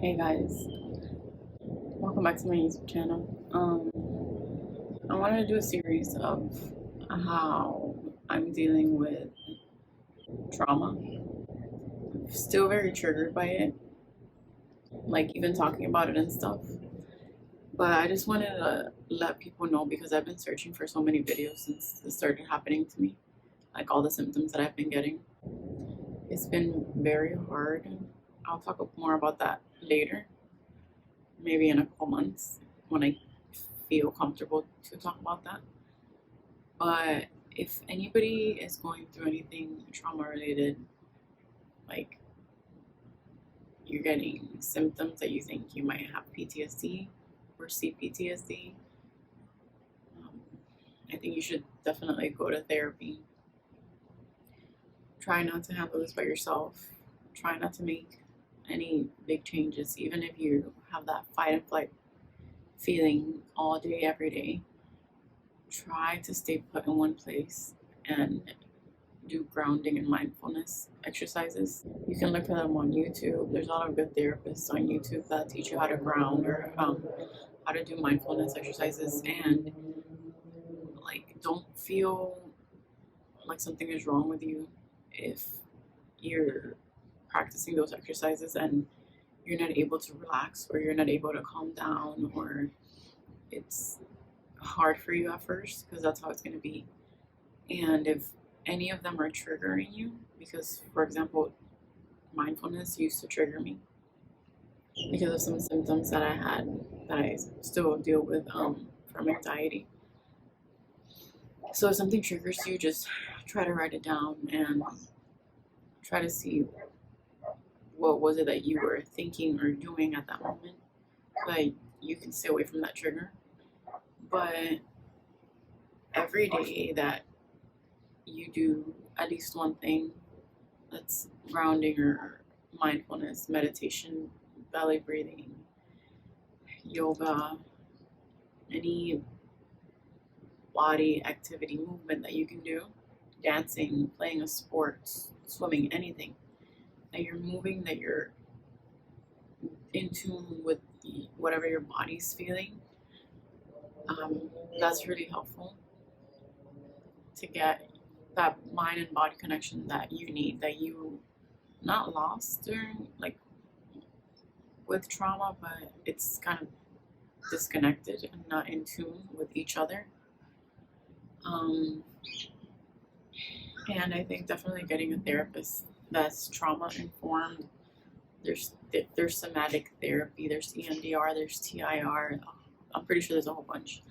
Hey guys, welcome back to my YouTube channel. I wanted to do a series of how I'm dealing with trauma. I'm still very triggered by it, like even talking about it and stuff. But I just wanted to let people know because I've been searching for so many videos since this started happening to me, like all the symptoms that I've been getting. It's been very hard. I'll talk more about that later, maybe in a couple months when I feel comfortable to talk about that. But if anybody is going through anything trauma related, like you're getting symptoms that you think you might have PTSD or C-PTSD, um, I think you should definitely go to therapy. Try not to handle this by yourself. Try not to make any big changes, even if you have that fight and flight feeling all day, every day. Try to stay put in one place and do grounding and mindfulness exercises. You can look for them on YouTube. There's a lot of good therapists on YouTube that teach you how to ground or how to do mindfulness exercises. And like, don't feel like something is wrong with you if you're practicing those exercises and you're not able to relax or you're not able to calm down or it's hard for you at first, because that's how it's going to be. And if any of them are triggering you, because for example, mindfulness used to trigger me because of some symptoms that I had that I still deal with from anxiety. So if something triggers you, just try to write it down and try to see what was it that you were thinking or doing at that moment so that you can stay away from that trigger. But every day that you do at least one thing that's grounding or mindfulness, meditation, belly breathing, yoga, any body activity, movement that you can do, dancing, playing a sport, swimming, anything that you're moving, that you're in tune with whatever your body's feeling, that's really helpful to get that mind and body connection that you need, that you not lost during like with trauma, but it's kind of disconnected and not in tune with each other. And I think definitely getting a therapist that's trauma informed. There's somatic therapy, there's EMDR, there's TIR. I'm pretty sure there's a whole bunch.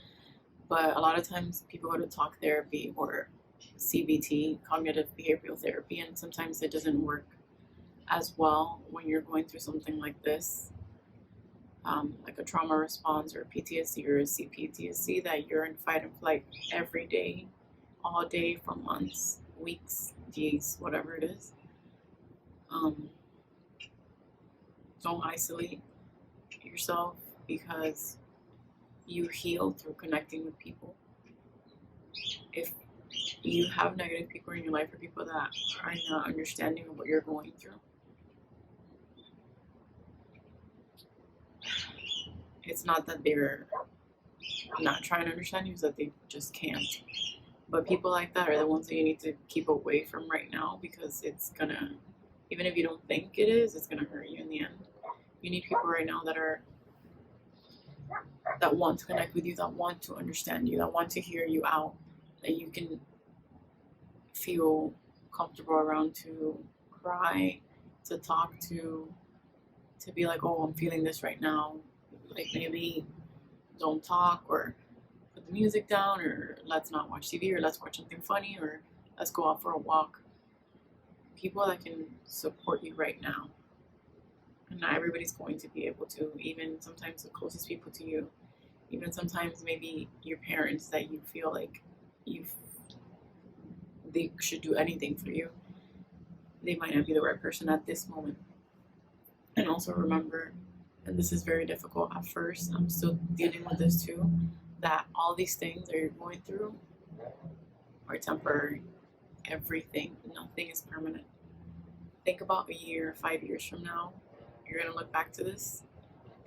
But a lot of times people go to talk therapy or CBT, cognitive behavioral therapy, and sometimes it doesn't work as well when you're going through something like this, like a trauma response or PTSD or a C-PTSD, that you're in fight and flight every day, all day for months, weeks, days, whatever it is. Don't isolate yourself, because you heal through connecting with people. If you have negative people in your life or people that are not understanding of what you're going through, it's not that they're not trying to understand you, it's that they just can't. But people like that are the ones that you need to keep away from right now, because it's gonna, even if you don't think it is, it's gonna hurt you in the end. You need people right now that want to connect with you, that want to understand you, that want to hear you out, that you can feel comfortable around, to cry, to talk to be like, oh, I'm feeling this right now. Like, maybe don't talk, or put the music down, or let's not watch TV, or let's watch something funny, or let's go out for a walk. People that can support you right now. And not everybody's going to be able to, even sometimes the closest people to you, even sometimes maybe your parents that you feel like they should do anything for you. They might not be the right person at this moment. And also remember, and this is very difficult at first, I'm still dealing with this too, that all these things that you're going through are temporary. Everything, nothing is permanent. Think about a year, 5 years from now, you're gonna look back to this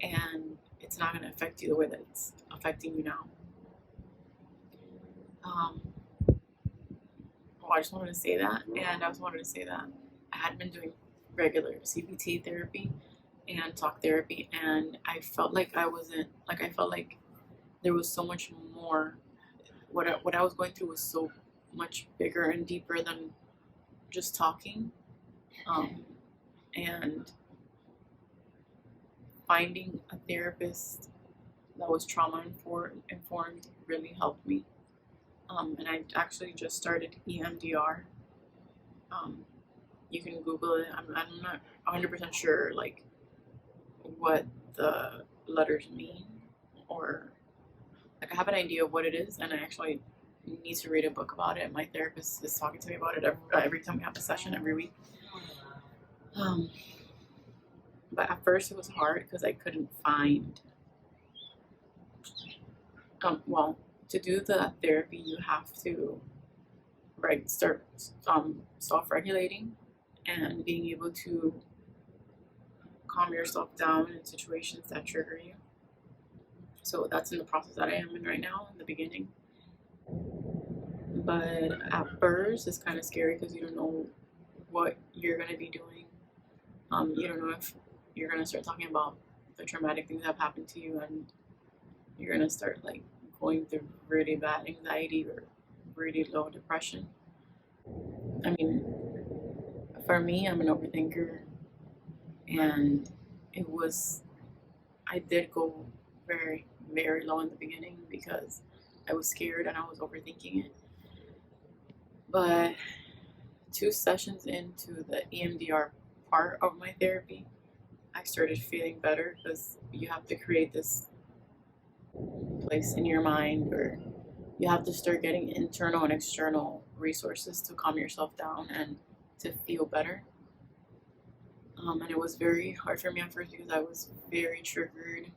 and it's not gonna affect you the way that it's affecting you now. Well, I just wanted to say that, and I also wanted to say that I had been doing regular CBT therapy and talk therapy, and I felt like I wasn't like I felt like there was so much more. What I was going through was so much bigger and deeper than just talking, and finding a therapist that was trauma informed really helped me. And I actually just started EMDR. You can Google it. I'm not 100% sure like what the letters mean, or like I have an idea of what it is, and I actually need to read a book about it. My therapist is talking to me about it every time we have a session every week. But at first it was hard because I couldn't find. Well, to do the therapy, you have to start self-regulating and being able to calm yourself down in situations that trigger you. So that's in the process that I am in right now, in the beginning. But at first, it's kind of scary because you don't know what you're going to be doing. You don't know if you're going to start talking about the traumatic things that have happened to you, and you're going to start like going through really bad anxiety or really low depression. I mean, for me, I'm an overthinker, and I did go very, very low in the beginning because I was scared and I was overthinking it. But 2 sessions into the EMDR part of my therapy, I started feeling better because you have to create this place in your mind where you have to start getting internal and external resources to calm yourself down and to feel better. And it was very hard for me at first because I was very triggered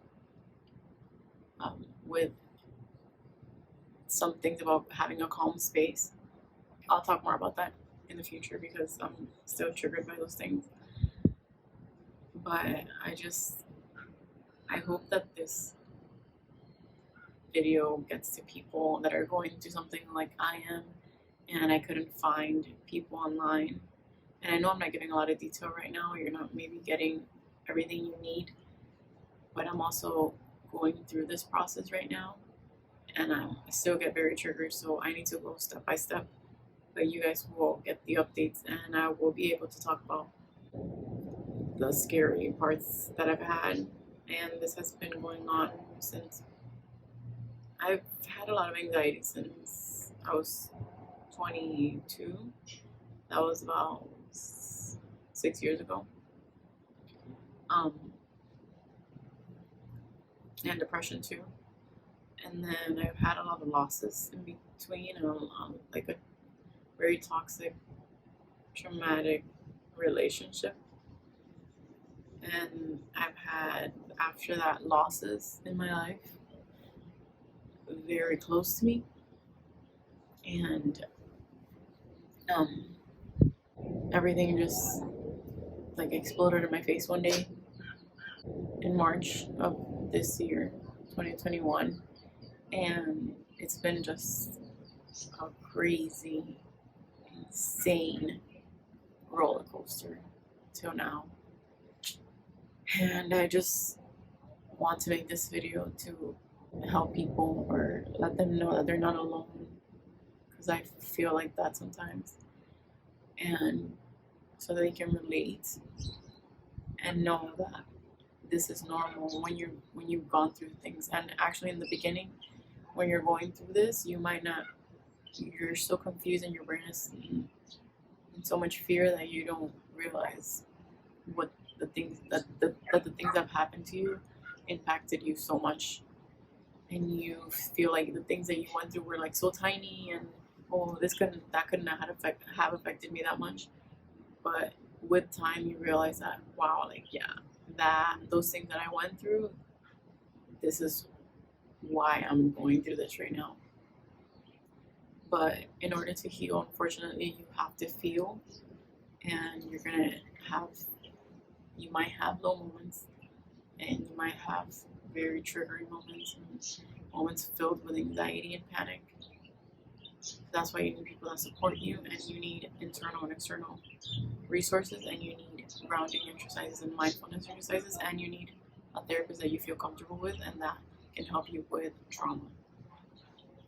with some things about having a calm space. I'll talk more about that in the future because I'm still triggered by those things. But I hope that this video gets to people that are going through something like I am, and I couldn't find people online. And I know I'm not giving a lot of detail right now. You're not maybe getting everything you need, but I'm also going through this process right now, and I still get very triggered, so I need to go step by step. But you guys will get the updates, and I will be able to talk about the scary parts that I've had. And this has been going on since I've had a lot of anxiety since I was 22. That was about 6 years ago. And depression too. And then I've had a lot of losses in between, like a very toxic, traumatic relationship. And I've had, after that, losses in my life very close to me. And everything just like exploded in my face one day in March of this year, 2021. And it's been just a crazy, insane roller coaster till now. And I just want to make this video to help people or let them know that they're not alone, because I feel like that sometimes, and so they can relate and know that this is normal when you've gone through things. And actually in the beginning, when you're going through this, you're so confused and your brain is in so much fear that you don't realize what the things that the things that have happened to you impacted you so much, and you feel like the things that you went through were like so tiny, and that couldn't have affected me that much. But with time you realize that, wow, like, yeah, those things that I went through, this is why I'm going through this right now. But in order to heal, unfortunately, you have to feel, and you're gonna have you might have low moments, and you might have very triggering moments, and moments filled with anxiety and panic. That's why you need people that support you, and you need internal and external resources, and you need grounding exercises and mindfulness exercises, and you need a therapist that you feel comfortable with and that can help you with trauma,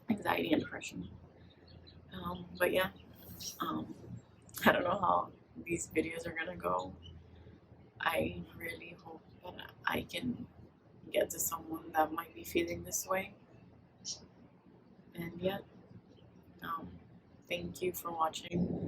anxiety, and depression. But yeah, I don't know how these videos are gonna go. I really hope that I can get to someone that might be feeling this way. And yeah, thank you for watching.